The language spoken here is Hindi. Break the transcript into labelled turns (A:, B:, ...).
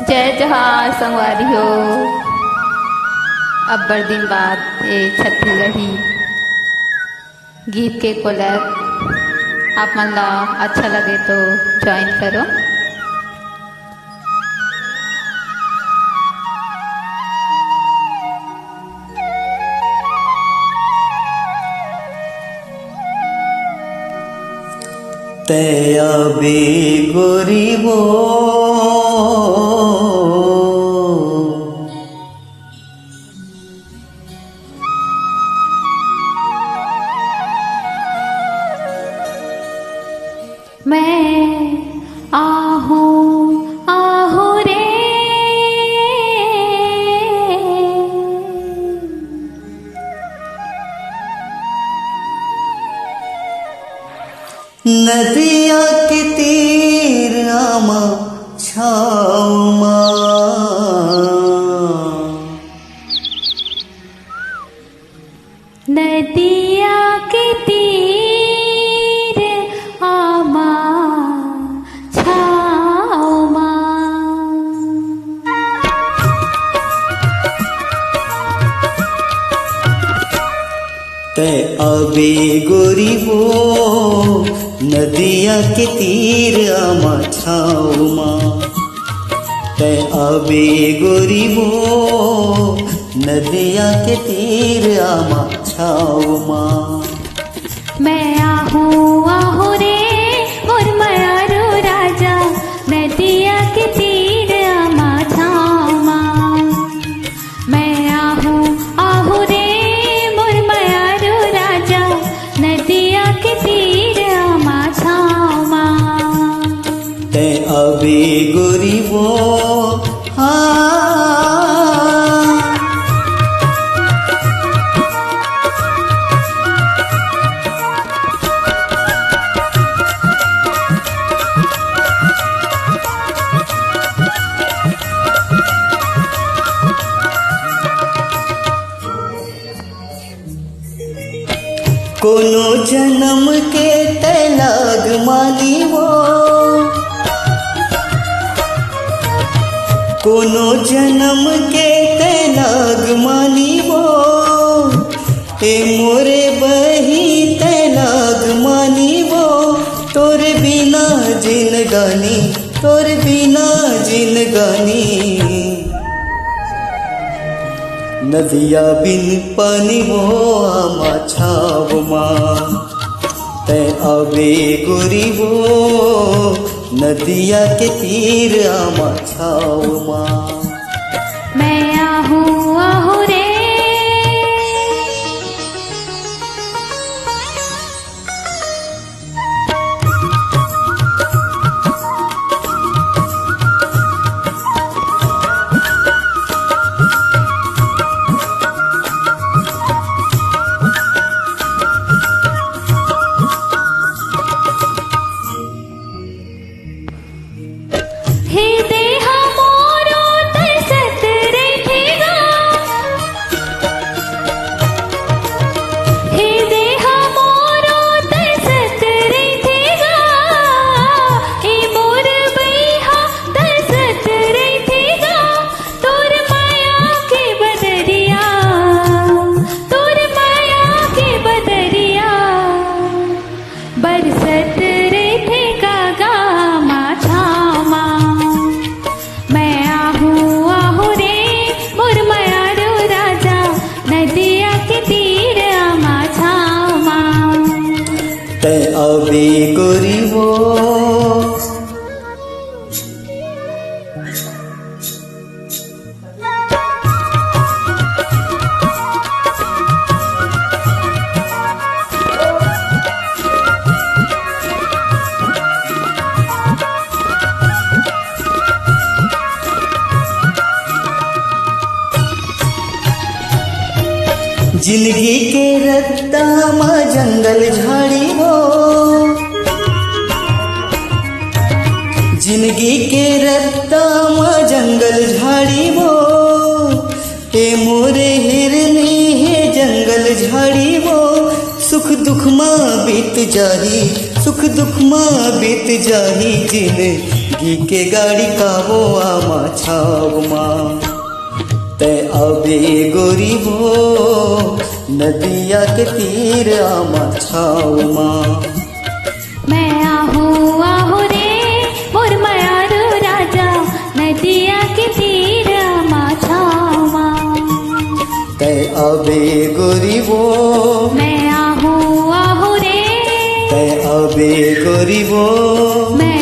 A: जय जोहार संगवारी हो। अब बड़ दिन बाद ये छत्तीसगढ़ी गीत के कोलर आप मन ला अच्छा लगे तो ज्वाइन करो।
B: तया बे गोरीबो
A: मैं आहू आहू रे
B: नदिया के तीर आमा छाऊमा
A: नदिया के तीर आमा छाऊमा
B: ते अबे गोरीबो नदिया के तीर आमा छाऊमा ते अबे गोरीबो नदिया के तीर आमा छाऊमा।
A: मैं आहू आहू रे मोर मयारू राजा नदिया के तीर आमा छाऊमा। मैं आहू आहू रे मोर मयारू राजा नदिया के तीर आमा छाऊमा।
B: ते अबे गोरीबो कोनो जन्म के तैलाग माली वो कोनो जन्म के तैलाग माली वो ए मोरे बही तैलाग माली वो तोर बिना जिनगानी तोर बिना जिनगानी नदिया बिन पानी हो आमा छावमा ते अबे गोरीबो नदिया के तीर आमा छावमा।
A: मैं आहू आहू रे हे देहा मोरो तरसत रहेगा। हे देहा मोरो तरसत रहेगा। ए मोर बैहा तरसत रहेगा। तोर माया के बदरिया तोर माया के बदरिया बरसत रहेगा गामा छामा। मैं आहू आहू रे मोर मयारू राजा नदिया के तीर आमा छामा।
B: ते अबे गोरीबो जिंदगी के रत्ता मा जंगल झाड़ी हो जिंदगी के रत्ता मा जंगल झाड़ी हो ए मोरे हिरनी है जंगल झाड़ी हो सुख दुख माँ बीत जाही सुख दुख माँ बीत जाही जिन घी के गाड़ी काबो आमा छाव माँ ते अबे गोरी हो नदिया के तीर आमा छाव माँ
A: मैं आहू आहू रे मोर मयारू राजा नदिया के तीर माछावा
B: ते अबे गोरी हो
A: मैं आहू आहू रे
B: ते अबे गोरी हो
A: मैं